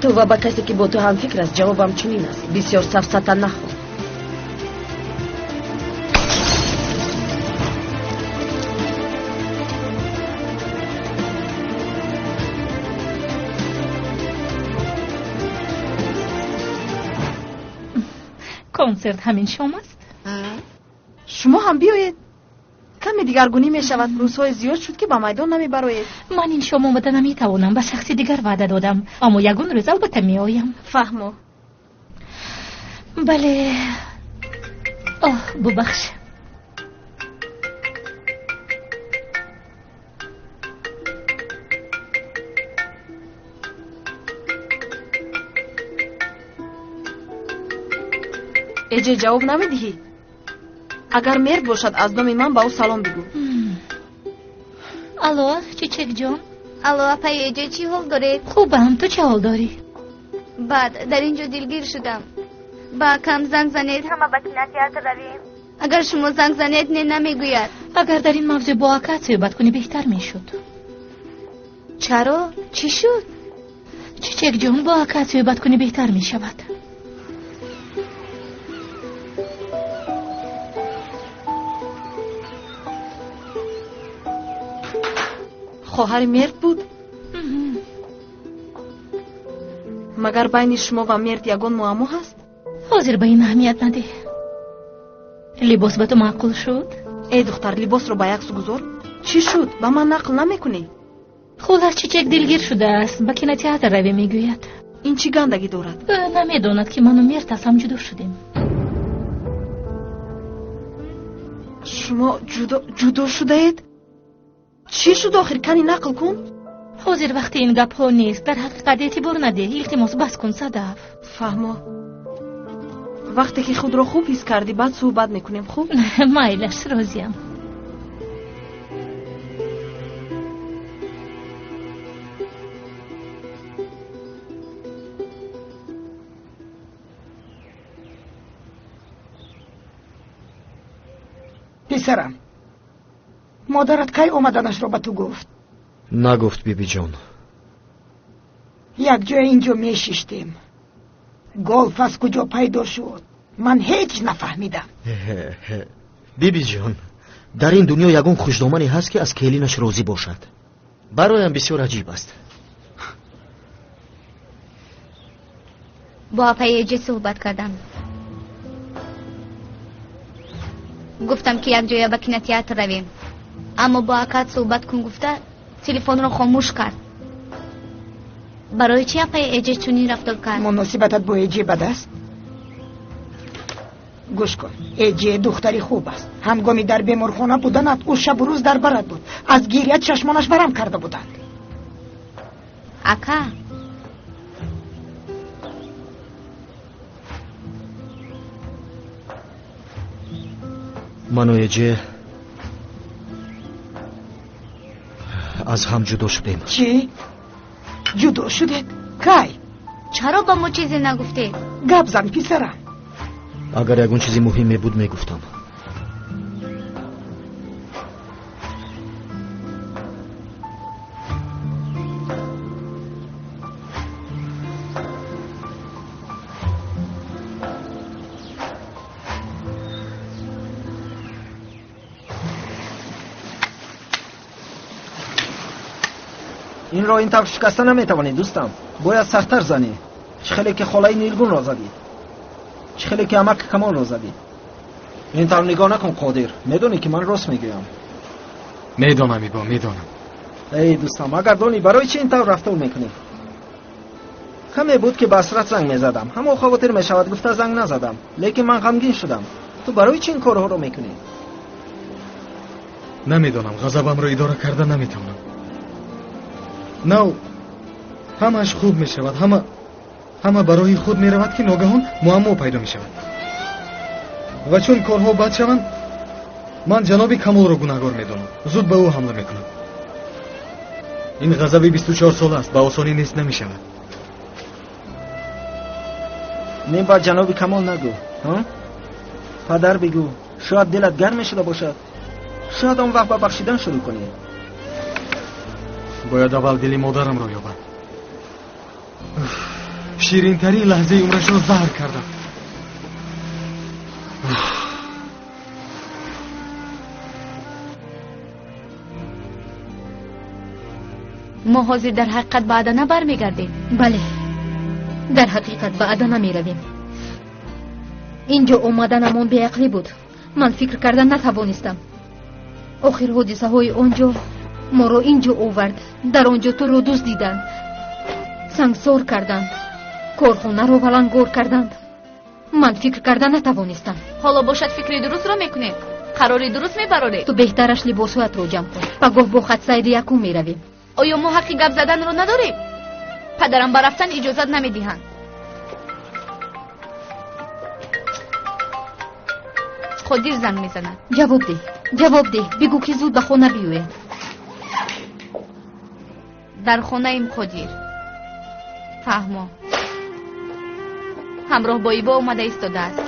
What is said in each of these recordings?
تو و با کسی که با تو هم فکر است جوابم چنین است. بسیار سفسطه نخو. کنسرت همین شماست؟ شما هم بیایید. کمی دیگرگونی می شود. روزهای زیاد شد که با میدان نمی برایید. من این شما آمده نمی توانم. به شخصی دیگر وعده دادم، اما یگون روز البته می آیم. فهمو. بله. ببخش. اجه جواب نمیدهی؟ اگر مرد باشد از نام من با او سلام بگو. الو چیچک جان. الو اپای اجه چی حال داره؟ خوبم، تو چه حال داری؟ بعد در اینجا دلگیر شدم. با کم زنگ زنید همه با کناتیات رویم. اگر شما زنگ زنید نمیگوید. اگر در این موضوع با اکات صحبت کنی بهتر میشد. چرا؟ چی شد؟ چیچک جان با اکات صحبت کنی بهتر میشود. خواهر مرد بود؟ مگر بین شما و مرد یگان معما هست؟ حاضر به این اهمیت نده. لباس به تو معقول شد؟ ای دختر لباس رو با یک سو گذار. چی شد؟ با من نقل نمیکنی؟ خودش چیچک دلگیر شده است. با کینوتئاتر روی میگوید. این چی گندگی دارد؟ نمیداند که من و مرد از هم جدا شدیم. شما جدا شده اید؟ چی شد آخر؟ کنی نقل کن. حاضر وقتی این گپ ها نیست. در حقیقت اعتبار نده. التماس بس کن صدف. فهمو. وقتی که خود را خوب حس کردی بعد صحبت میکنیم. خوب؟ مایلش راضیم. پسرم، مادرت کی اومدنش را به تو گفت؟ نگفت بیبی جان. یک جای اینجا میشیشتیم. گلف از کجا پیدا شد؟ من هیچ نفهمیدم. بیبی جان، در این دنیا یگان خوشدامنی هست که از کلینش راضی باشد. برایم بسیار عجیب است. با پیجه صحبت کردم. گفتم که یک جای با کناتیات رویم، اما با اکات صحبت کن گفته تلفن رو خاموش کرد. برای چی اپای ایجه چونی رفتار کرد؟ مناسبتت با ایجه بد است؟ گوش کن، ایجه دختری خوب است. هنگامی در بیمارخانه بودنت او شب و روز در برت بود. از گیریت چشمانش برم کرده بودند. اکا من و ایجه از هم جدا شدیم. چی؟ جدا شدید؟ کی؟ چرا با ما چیزی نگفته؟ گپ زن پسرم. اگر یگون چیزی مهمی بود میگفتم. این را این طور شکسته نمیتوانی دوستم. باید سخت‌تر زنی. چه خیلی که خاله نیلگون را زدی. چه خیلی که امک کمال را زدی. این طور نگاه نکن قادر. میدونی که من راست میگویم. میدونم ایبا، میدونم. ای دوستم اگر دانی برای چی این طور رفتار میکنی؟ کمی بود که بسرت زنگ میزدم. همه خاطر میشود گفته زنگ نزدم. لیکن من غمگین شدم. تو برای چی این کارها رو میکنی؟ نمیدونم، غضبم را اداره کرده نمیتونم. نه همش خوب می شود. همه برای خود می رود که ناگهان معما پیدا می شود و چون کارها بد شوند من جناب کمال را گناهکار می دانم. زود به او حمله می کنم. این غضب 24 سال است، به آسانی نیست نمی شود. نیم با جناب کمال نگو. پدر بگو. شاید دلت گرم شده باشد. شاید اون وقت با بخشیدن شروع کنی. باید اول دلی مادرم را یابم. شیرین‌ترین لحظه عمرش را زهر کردم. ما حاضر در حقیقت به عدنه برمیگردیم. بله، در حقیقت به عدنه میرویم. اینجا اومدنمون بیعقلی بود. من فکر کردن نتوانستم. آخر حادثه های آنجا ما رو اینجا آورد. در آنجا تو رو دزدیدند، سنگسار کردند، کارخانه رو ولنگار کردند. من فکر کردن نتوانستم. حالا باشد فکری درست را میکنیم، قراری درست میبراری. تو بهترش لباسات رو جمع کن. پگاه با خط سیر یکم میرویم. آیا ما حقی گپ زدن رو نداریم؟ پدرم برفتن اجازت نمیدهند. خود دیر زنگ میزنند. جواب ده. بگو که زود به خونه بیاید. در خانه ایم خودیر. فهمو همراه با ایبا اومده ایستاده است.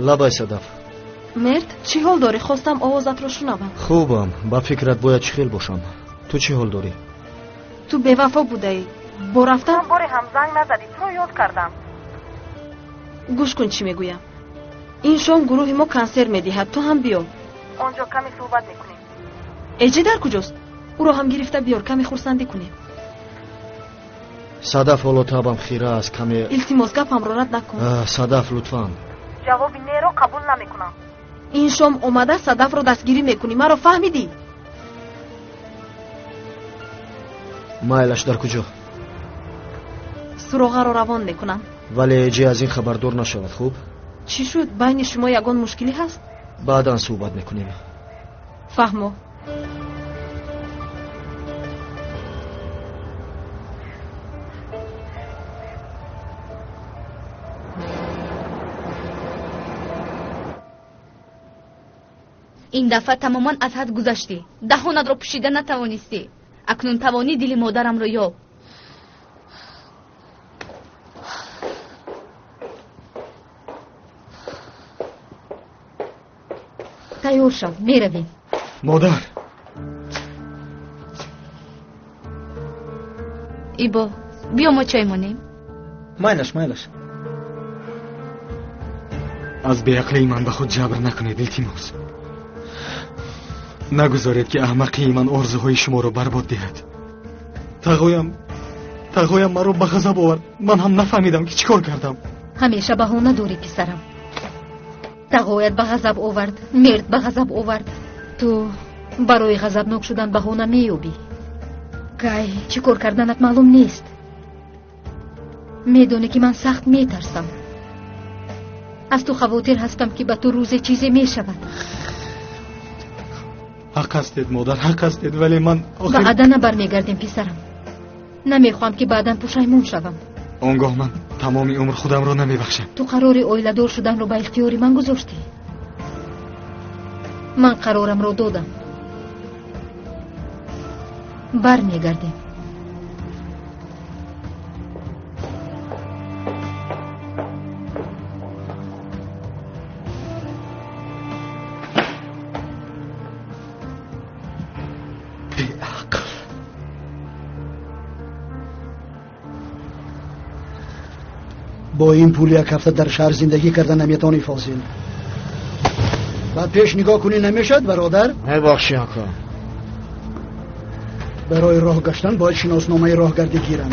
لبای صدف. مرد چی حال داری؟ خواستم آوازت رو شنوم. خوبم. با فکرت باید چخیل باشم. تو چی حال داری؟ تو بی‌وفا بودی. با رفتن باری هم زنگ نزدی. تو رو یاد کردم. گوش کن چی میگویم. این شام گروه ما کنسرت میدهد. تو هم بیا. آنجا کمی صحبت میکنیم. اجی در کجاست؟ او رو هم گرفته بیار کمی خورسندی کنیم. صدف حالا تابم خیره است. کمی التماس گپم رو رد نکن. صدف لطفاً. جواب نه رو قبول نمیکنم. این شام اومده صدف رو دستگیری میکنی. مرا فهمیدی؟ مایلش در کجا؟ سراغه رو روان میکنم. ولی اجی از این خبردار نشود. خوب؟ چی شد؟ بین شما یگان مشکلی هست؟ بعداً صحبت میکنیم. فهمو. این دفعه تماما از حد گذشتی. دهانت را پوشیده نتوانستی. اکنون توانی دل مادرم را یاب. تیار شو، میرویم. مادر. ایبا بیا ما چای مانیم. مایلش. از بیعقلی من به خود جبر نکنید التماس. نگذارید که احمقی من آرزوهای شما رو برباد دهد. تقویم مرا به غضب آورد. من هم نفهمیدم که چیکار کردم. همیشه بهانه داری پسرم. تقویت به غضب آورد، مرد به غضب آورد. تو برای غضبناک شدن بهانه مییابی. گای چیکار کردنت معلوم نیست. میدونی که من سخت میترسم. از تو خواطر هستم که به تو روز چیزی میشود. حق هستید مادر، حق هستید، ولی من به عدنه برمیگردیم پسرم. نمیخوام که بعداً پشیمون شوم. آنگاه من تمام عمر خودم رو نمیبخشم. تو قرار اویله‌دار شدن رو به اختیاری من گذاشتی. من قرارم رو دادم. برمیگردیم. با این پول یک هفته در شهر زندگی کردن نمیتونی فاضل. بعد پیش نگاه کنی نمیشد برادر؟ ببخشی آقا. برای راه گشتن باید شناسنامه راهگردی گیرم.